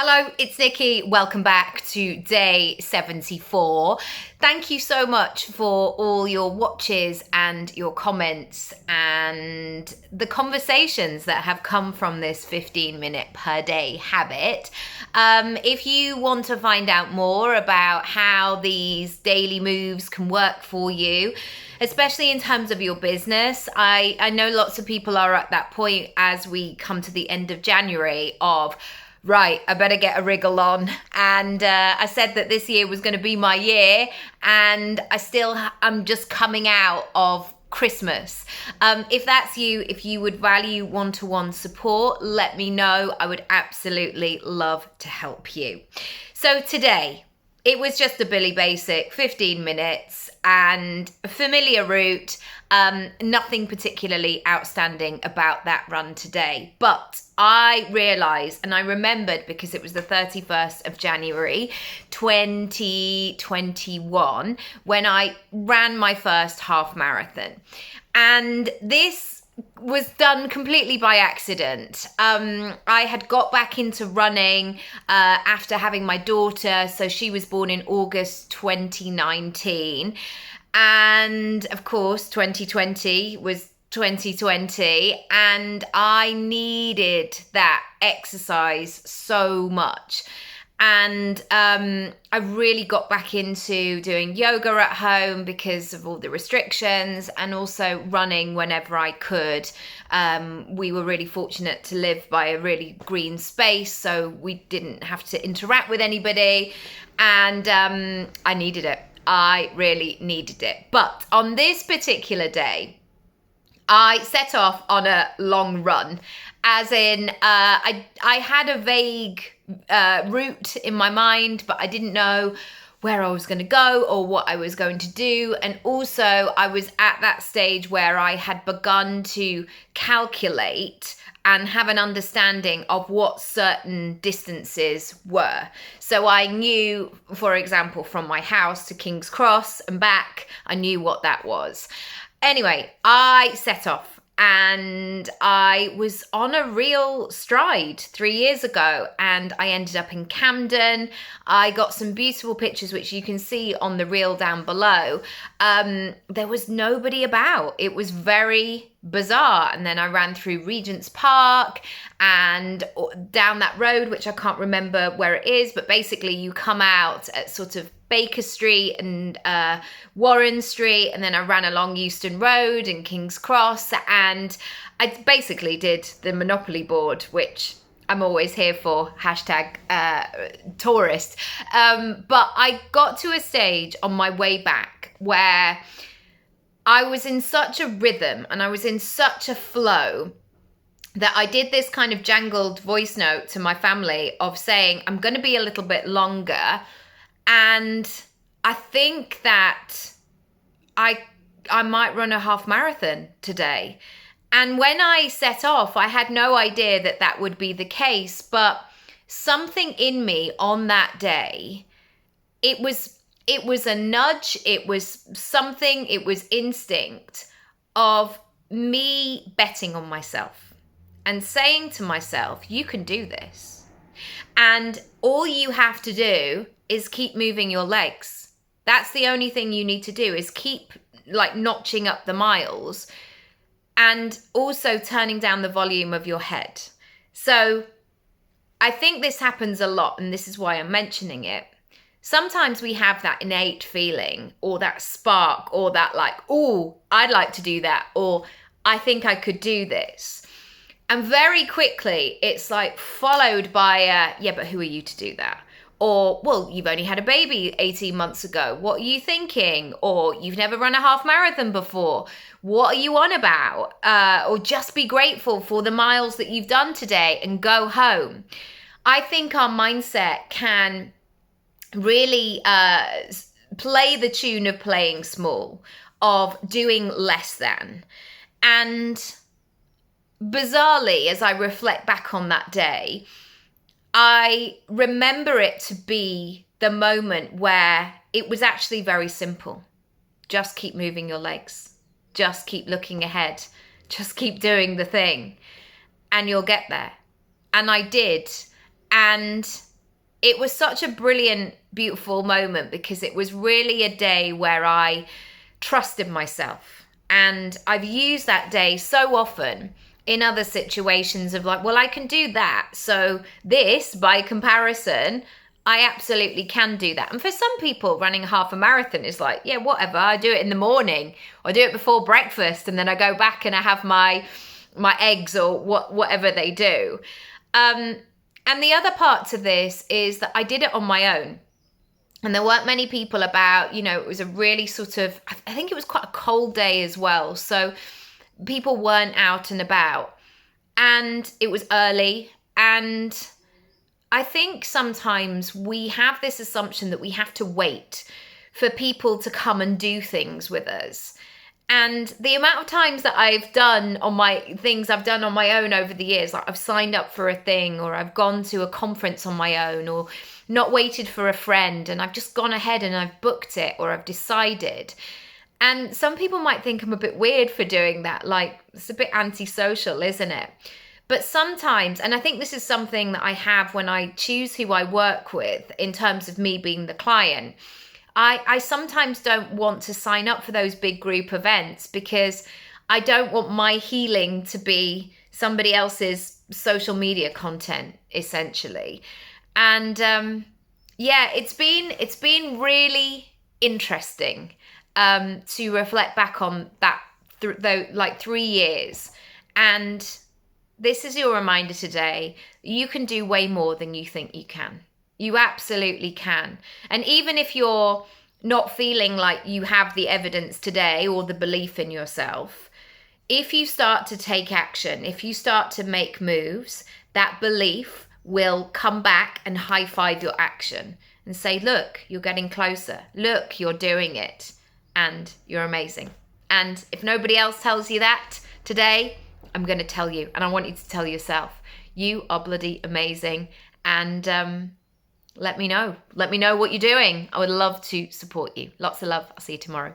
Hello, it's Nicky. Welcome back to day 74. Thank you so much for all your watches and your comments and the conversations that have come from this 15-minute per day habit. If you want to find out more about how these daily moves can work for you, especially in terms of your business, I know lots of people are at that point as we come to the end of January of, right, I better get a wriggle on. And I said that this year was going to be my year, and I'm just coming out of Christmas. If that's you, if you would value one-to-one support, let me know. I would absolutely love to help you. So today, it was just a Billy Basic, 15 minutes and a familiar route. Nothing particularly outstanding about that run today. But I realised and I remembered, because it was the 31st of January 2021 when I ran my first half marathon. And this was done completely by accident. I had got back into running after having my daughter. So she was born in August 2019. And of course, 2020 was 2020. And I needed that exercise so much. And I really got back into doing yoga at home because of all the restrictions, and also running whenever I could. We were really fortunate to live by a really green space, so we didn't have to interact with anybody. And I needed it. I really needed it. But on this particular day, I set off on a long run, as in I had a vague route in my mind, but I didn't know where I was going to go or what I was going to do. And also I was at that stage where I had begun to calculate and have an understanding of what certain distances were. So I knew, for example, from my house to King's Cross and back, I knew what that was. Anyway, I set off. And I was on a real stride 3 years ago, and I ended up in Camden. I got some beautiful pictures, which you can see on the reel down below. There was nobody about. It was very bizarre. And then I ran through Regent's Park and down that road, which I can't remember where it is, but basically you come out at sort of Baker Street and Warren Street, and then I ran along Euston Road and King's Cross, and I basically did the Monopoly board, which I'm always here for, hashtag tourist. But I got to a stage on my way back where I was in such a rhythm and I was in such a flow that I did this kind of jangled voice note to my family of saying, I'm going to be a little bit longer. And I think that I might run a half marathon today. And when I set off, I had no idea that that would be the case. But something in me on that day, it was a nudge, it was something, it was instinct of me betting on myself and saying to myself, you can do this. And all you have to do is keep moving your legs. That's the only thing you need to do, is keep notching up the miles and also turning down the volume of your head. So I think this happens a lot, and this is why I'm mentioning it. Sometimes we have that innate feeling or that spark or that oh, I'd like to do that, or I think I could do this. And very quickly it's followed by yeah, but who are you to do that? Or, well, you've only had a baby 18 months ago. What are you thinking? Or you've never run a half marathon before. What are you on about? Or just be grateful for the miles that you've done today and go home. I think our mindset can really play the tune of playing small, of doing less than. And bizarrely, as I reflect back on that day, I remember it to be the moment where it was actually very simple. Just keep moving your legs. Just keep looking ahead. Just keep doing the thing. And you'll get there. And I did. And it was such a brilliant, beautiful moment because it was really a day where I trusted myself. And I've used that day so often in other situations of like, well, I can do that. So this, by comparison, I absolutely can do that. And for some people, running half a marathon is like, yeah, whatever. I do it in the morning. I do it before breakfast, and then I go back and I have my eggs or whatever they do. And the other part to this is that I did it on my own. And there weren't many people about, it was a really sort of, I think it was quite a cold day as well. So people weren't out and about. And it was early. And I think sometimes we have this assumption that we have to wait for people to come and do things with us. And the amount of times that I've done on my own over the years, like I've signed up for a thing, or I've gone to a conference on my own, or not waited for a friend, and I've just gone ahead and I've booked it, or I've decided. And some people might think I'm a bit weird for doing that. Like, it's a bit antisocial, isn't it? But sometimes, and I think this is something that I have when I choose who I work with in terms of me being the client, I sometimes don't want to sign up for those big group events because I don't want my healing to be somebody else's social media content, essentially. And it's been really interesting to reflect back on that like 3 years. And this is your reminder today. You can do way more than you think you can. You absolutely can. And even if you're not feeling like you have the evidence today or the belief in yourself, if you start to take action, if you start to make moves, that belief will come back and high-five your action and say, look, you're getting closer. Look, you're doing it. And you're amazing. And if nobody else tells you that today, I'm going to tell you. And I want you to tell yourself, you are bloody amazing. And let me know. Let me know what you're doing. I would love to support you. Lots of love. I'll see you tomorrow.